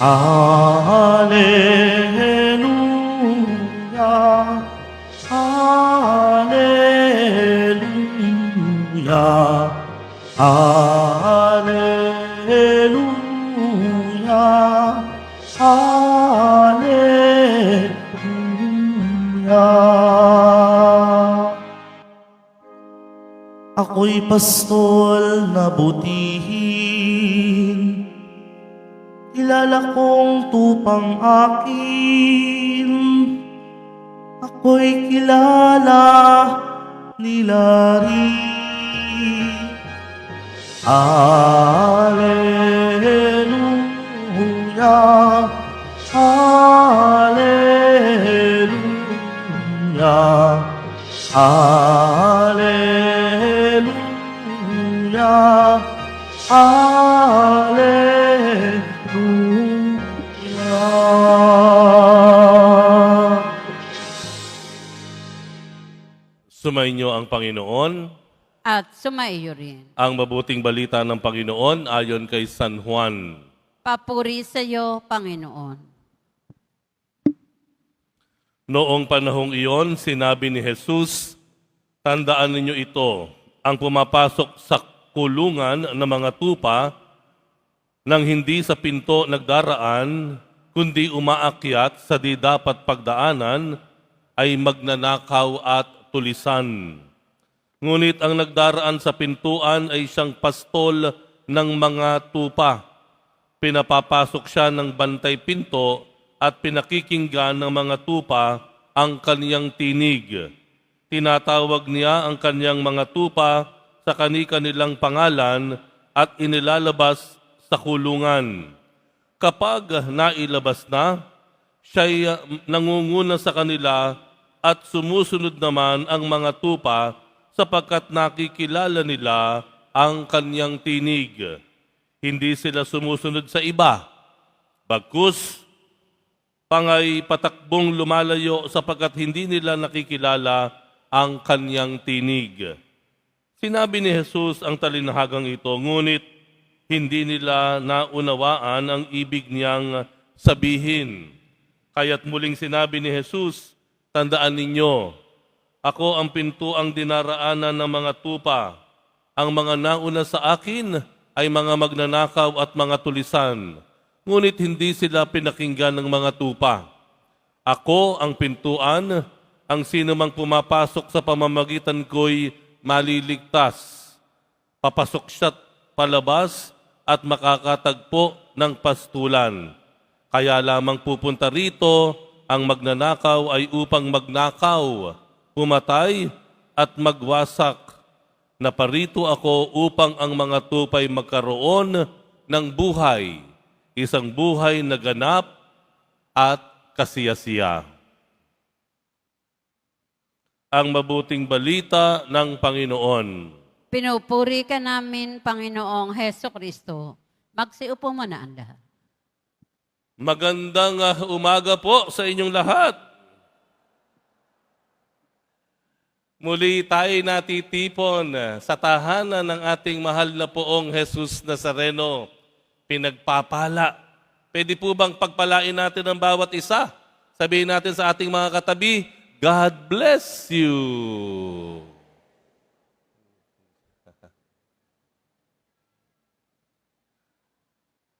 Hallelujah, Hallelujah, Hallelujah, Hallelujah. Ako'y pastol na butihin, kilala kong tupang akin. Ako'y kilala nila rin. Hallelujah, Hallelujah, Hallelujah, Hallelujah. Sumainyo ang Panginoon, At sumaiyo rin. ang mabuting balita ng Panginoon ayon kay San Juan. Papuri sa iyo, Panginoon. Noong panahong iyon, sinabi ni Jesus, "Tandaan ninyo ito, ang pumapasok sa kulungan ng mga tupa nang hindi sa pinto nagdaraan, kundi umaakyat sa di dapat pagdaanan, ay magnanakaw at tulisan. Ngunit ang nagdaraan sa pintuan ay siyang pastol ng mga tupa. Pinapapasok siya ng bantay pinto at pinakikinggan ng mga tupa ang kaniyang tinig. Tinatawag niya ang kaniyang mga tupa sa kani-kanilang pangalan at inilalabas sa kulungan. Kapag nailabas na, siya'y nangunguna sa kanila at sumusunod naman ang mga tupa sapagkat nakikilala nila ang kaniyang tinig. Hindi sila sumusunod sa iba. Bagkus, pangay patakbong lumalayo sapagkat hindi nila nakikilala ang kaniyang tinig. Sinabi ni Jesus ang talinhagang ito, ngunit hindi nila naunawaan ang ibig niyang sabihin. Kaya't muling sinabi ni Jesus, tandaan ninyo, ako ang pintuang dinaraanan ng mga tupa. Ang mga nauna sa akin ay mga magnanakaw at mga tulisan. Ngunit hindi sila pinakinggan ng mga tupa. Ako ang pintuan, ang sino mang pumapasok sa pamamagitan ko'y maliligtas. Papasok siya't palabas at makakatagpo ng pastulan. Kaya lamang pupunta rito ang magnanakaw ay upang magnakaw, pumatay at magwasak. Naparito ako upang ang mga tupay magkaroon ng buhay, isang buhay na ganap at kasiyasiya. Ang mabuting balita ng Panginoon. Pinupuri ka namin, Panginoong Heso Kristo. Magsiupo mo na ang lahat. Magandang umaga po sa inyong lahat. Muli tayo natitipon sa tahanan ng ating mahal na poong Jesus Nazareno. Pinagpapala. Pwede po bang pagpalain natin ang bawat isa? Sabihin natin sa ating mga katabi, God bless you.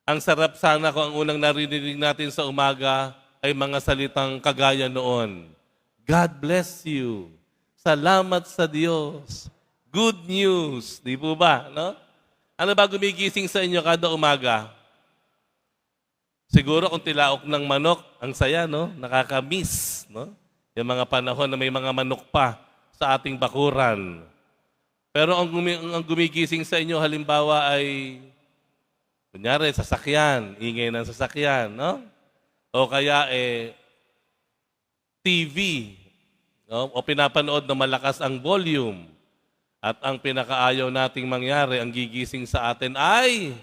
Ang sarap sana kung ang unang narinig natin sa umaga ay mga salitang kagaya noon. God bless you. Salamat sa Diyos. Good news. Di po ba? No? Ano ba gumigising sa inyo kada umaga? Siguro kung tilaok ng manok, ang saya, no? Nakaka-miss, no? Yung mga panahon na may mga manok pa sa ating bakuran. Pero ang gumigising sa inyo halimbawa ay kunyari, sasakyan, ingay ng sasakyan, no? O kaya TV, no? O pinapanood na malakas ang volume. At ang pinakaayaw nating mangyari, ang gigising sa atin ay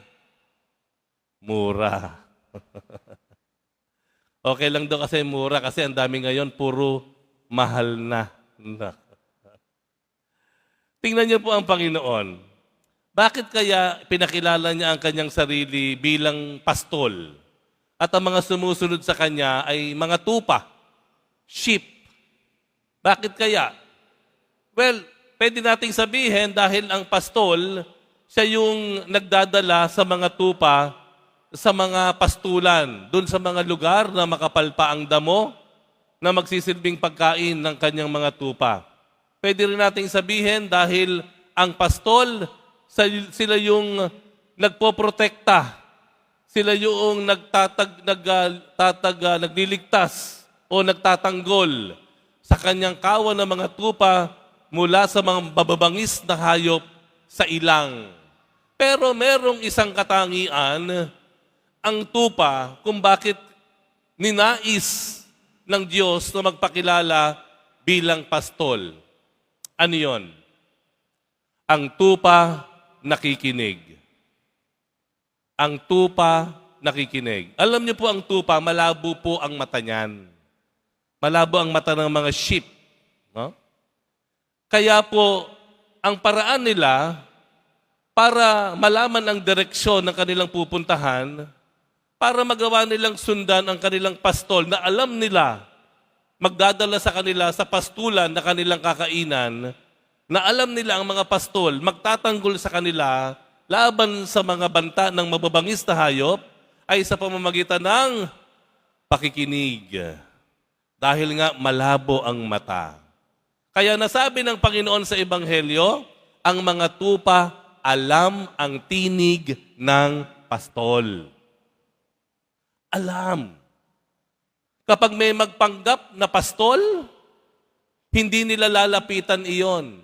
mura. Okay lang daw kasi mura kasi ang dami ngayon puro mahal na. Tingnan niyo po ang Panginoon. Bakit kaya pinakilala niya ang kanyang sarili bilang pastol? at ang mga sumusunod sa kanya ay mga tupa, sheep. Bakit kaya? Well, pwede nating sabihin dahil ang pastol, siya yung nagdadala sa mga tupa, sa mga pastulan, dun sa mga lugar na makapal pa ang damo, na magsisilbing pagkain ng kanyang mga tupa. Pwede rin nating sabihin dahil ang pastol, sila yung nagpoprotekta, sila yung nagliligtas o nagtatanggol sa kanyang kawan ng mga tupa mula sa mga bababangis na hayop sa ilang. Pero merong isang katangian ang tupa kung bakit ninais ng Diyos na magpakilala bilang pastol. Ano yon? Ang tupa nakikinig. Ang tupa nakikinig. Alam niyo po ang tupa, malabo po ang mata niyan. Malabo ang mata ng mga sheep. No? Kaya po, ang paraan nila para malaman ang direksyon ng kanilang pupuntahan, para magawa nilang sundan ang kanilang pastol na alam nila, magdadala sa kanila sa pastulan na kanilang kakainan, na alam nila ang mga pastol, magtatanggol sa kanila laban sa mga banta ng mababangis na hayop ay sa pamamagitan ng pakikinig. Dahil nga malabo ang mata. Kaya nasabi ng Panginoon sa Ebanghelyo, ang mga tupa alam ang tinig ng pastol. Alam. Kapag may magpanggap na pastol, hindi nila lalapitan iyon.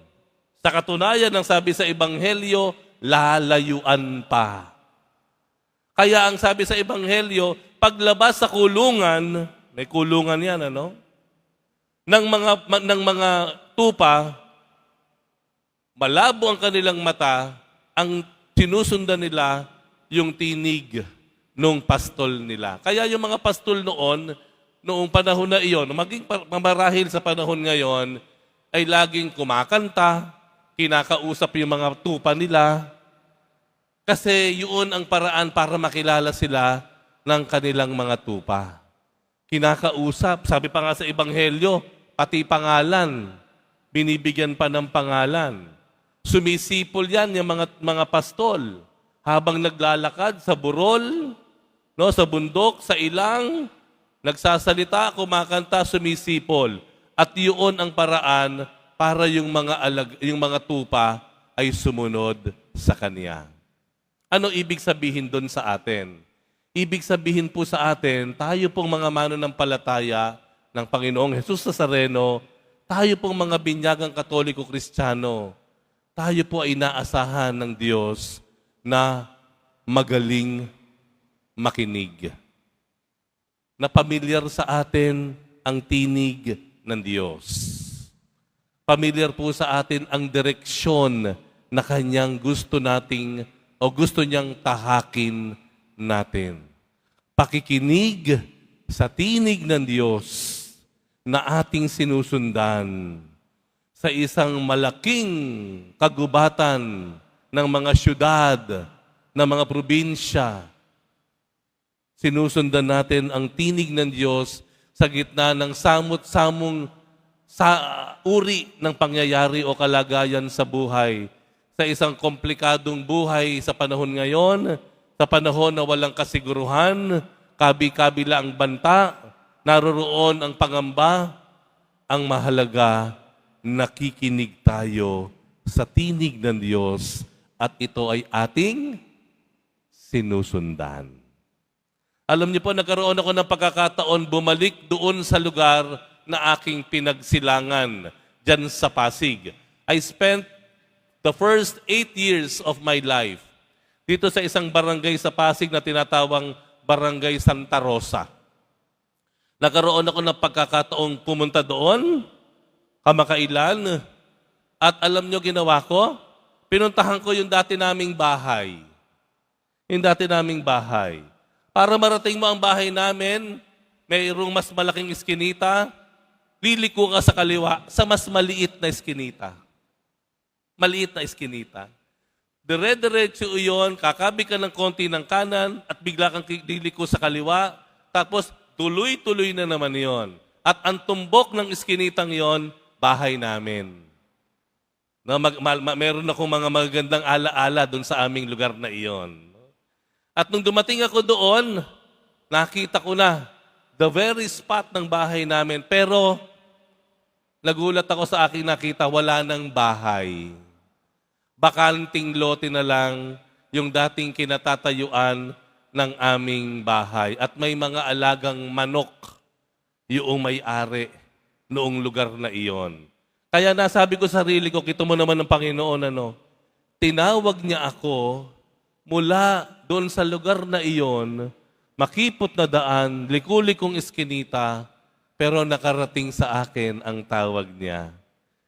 Sa katunayan ng sabi sa Ebanghelyo, lalayuan pa. Kaya ang sabi sa Ebanghelyo, paglabas sa kulungan, may kulungan yan, ano? Ng mga tupa, malabo ang kanilang mata, ang sinusundan nila yung tinig nung pastol nila. Kaya yung mga pastol noong panahon na iyon, maging mamarahil sa panahon ngayon, ay laging kumakanta, kinakausap yung mga tupa nila, kasi yun ang paraan para makilala sila ng kanilang mga tupa. Kinakausap, sabi pa nga sa Ebanghelyo, pati pangalan, binibigyan pa ng pangalan. Sumisipol yan yung mga pastol habang naglalakad sa burol, no, sa bundok, sa ilang, nagsasalita, kumakanta, sumisipol. At yun ang paraan para yung mga tupa ay sumunod sa kanya. Ano ibig sabihin doon sa atin? Ibig sabihin po sa atin, tayo pong mga mananampalataya ng Panginoong Jesus Nazareno, tayo pong mga binyagang Katoliko-Kristiyano, tayo po ay naasahan ng Diyos na magaling makinig. Na pamilyar sa atin ang tinig ng Diyos. Pamilyar po sa atin ang direksyon na Kanyang gusto nating o gusto niyang tahakin natin. Pakikinig sa tinig ng Diyos na ating sinusundan sa isang malaking kagubatan ng mga syudad, ng mga probinsya. Sinusundan natin ang tinig ng Diyos sa gitna ng samot-samong sa uri ng pangyayari o kalagayan sa buhay. Sa isang komplikadong buhay sa panahon ngayon, sa panahon na walang kasiguruhan, kabi-kabila ang banta, naroroon ang pangamba, ang mahalaga, nakikinig tayo sa tinig ng Diyos at ito ay ating sinusundan. Alam niyo po, nagkaroon ako ng pagkakataon bumalik doon sa lugar na aking pinagsilangan, dyan sa Pasig. I spent the first 8 years of my life dito sa isang barangay sa Pasig na tinatawang Barangay Santa Rosa. Nagkaroon ako ng pagkakataong pumunta doon, kamakailan, at alam nyo ginawa ko? Pinuntahan ko yung dati naming bahay. Yung dati naming bahay. Para marating mo ang bahay namin, mayroong mas malaking iskinita, liliko ka sa kaliwa sa mas maliit na iskinita. Maliit na iskinita. Dire-diretso iyon, kakabi ka ng konti ng kanan at bigla kang liliko sa kaliwa, tapos tuloy-tuloy na naman yon. At ang tumbok ng iskinitang yon, bahay namin. Na meron akong mga magagandang alaala doon sa aming lugar na iyon. At nung dumating ako doon, nakita ko na the very spot ng bahay namin. Pero nagulat ako sa aking nakita, wala nang bahay. Bakanting lote na lang yung dating kinatatayuan ng aming bahay. At may mga alagang manok yung may-ari noong lugar na iyon. Kaya nasabi ko sa sarili ko, kita mo naman ng Panginoon, tinawag niya ako mula doon sa lugar na iyon, makipot na daan, likulikong iskinita, pero nakarating sa akin ang tawag niya.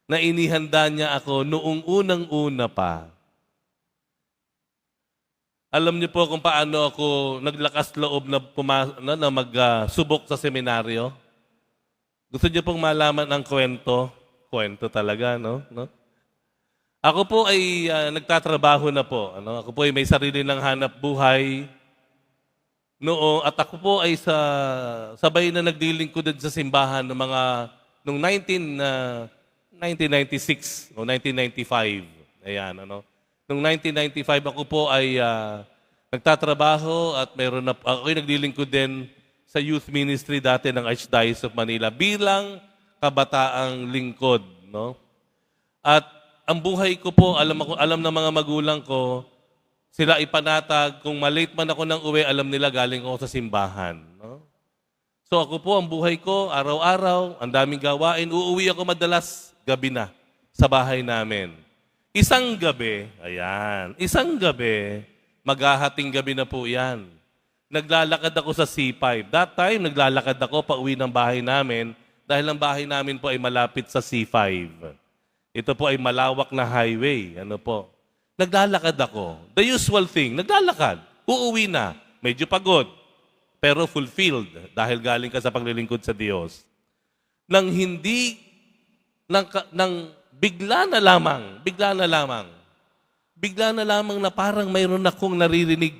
Na inihanda niya ako noong unang-una pa. Alam niyo po kung paano ako naglakas loob na magsubok sa seminaryo? Gusto niyo pong malaman ang kwento? Kwento talaga, no? Ako po ay nagtatrabaho na po. Ako po ay may sarili ng hanap buhay. At ako po ay sabay na nagdiling ko din sa simbahan ng mga noong 1996 o 1995. Ayan, Noong 1995 ako po ay nagtatrabaho at ako'y nagdiling ko din sa youth ministry dati ng Archdiocese of Manila bilang kabataang lingkod, no? At ang buhay ko po, alam ng mga magulang ko, sila ipanatag, kung malate man ako ng uwi, alam nila galing ako sa simbahan, no? So ako po, ang buhay ko, araw-araw, ang daming gawain, uuwi ako madalas gabi na sa bahay namin. Isang gabi, maghahating gabi na po yan. Naglalakad ako sa C5. That time, naglalakad ako pauwi ng bahay namin dahil ang bahay namin po ay malapit sa C5. Ito po ay malawak na highway. Naglalakad ako. The usual thing, naglalakad. Uuwi na. Medyo pagod. Pero fulfilled dahil galing ka sa paglilingkod sa Diyos. Bigla na lamang na parang mayroon akong naririnig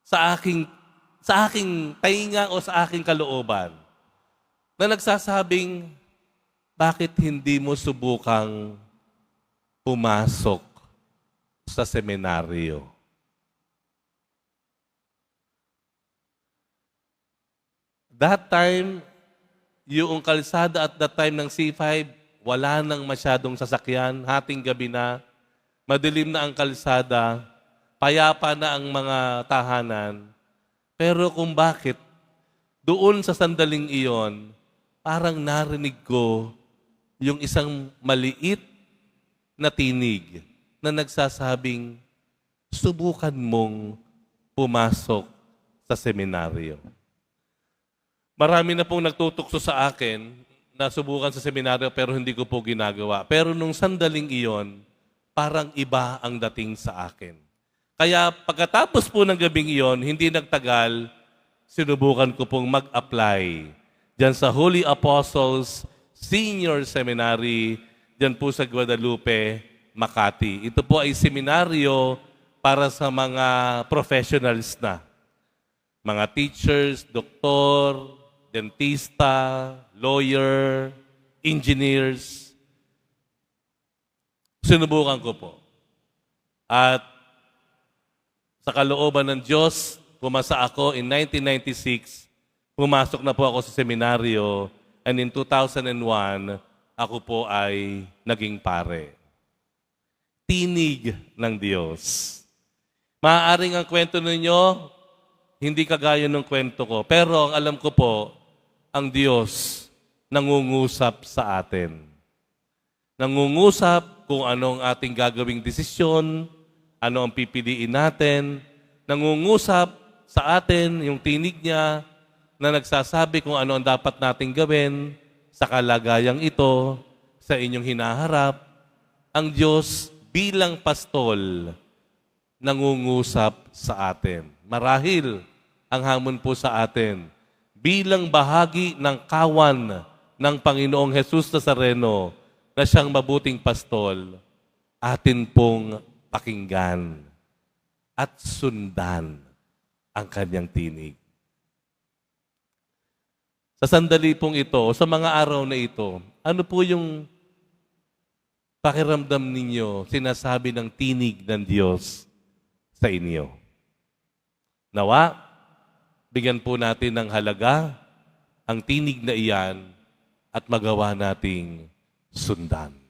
sa aking tainga o sa aking kalooban na nagsasabing, bakit hindi mo subukang pumasok sa seminaryo? That time, yung kalsada at that time ng C5, wala nang masyadong sasakyan, hating gabi na, madilim na ang kalsada, payapa na ang mga tahanan. Pero kung bakit, doon sa sandaling iyon, parang narinig ko yung isang maliit na tinig na nagsasabing, subukan mong pumasok sa seminaryo. Marami na pong nagtutukso sa akin na subukan sa seminaryo pero hindi ko po ginagawa. Pero nung sandaling iyon, parang iba ang dating sa akin. Kaya pagkatapos po ng gabing iyon, hindi nagtagal, sinubukan ko pong mag-apply diyan sa Holy Apostles Senior Seminary, diyan po sa Guadalupe, Makati. Ito po ay seminaryo para sa mga professionals na. Mga teachers, doktor, dentista, lawyer, engineers. Sinubukan ko po. At sa kalooban ng Diyos, pumasa ako in 1996, pumasok na po ako sa seminaryo, and in 2001, ako po ay naging pare. Tinig ng Diyos. Maaaring ang kwento ninyo, hindi kagaya ng kwento ko, pero ang alam ko po, ang Diyos nangungusap sa atin. Nangungusap kung ano ang ating gagawing desisyon, ano ang pipiliin natin. Nangungusap sa atin yung tinig niya na nagsasabi kung ano ang dapat nating gawin sa kalagayang ito, sa inyong hinaharap. Ang Diyos bilang pastol, nangungusap sa atin. Marahil ang hamon po sa atin, bilang bahagi ng kawan ng Panginoong Jesus Nazareno na siyang mabuting pastol, atin pong pakinggan at sundan ang kanyang tinig. Sa sandali pong ito, sa mga araw na ito, ano po yung pakiramdam ninyo, sinasabi ng tinig ng Diyos sa inyo? Nawa, bigyan po natin ng halaga ang tinig na iyan at magawa nating sundan.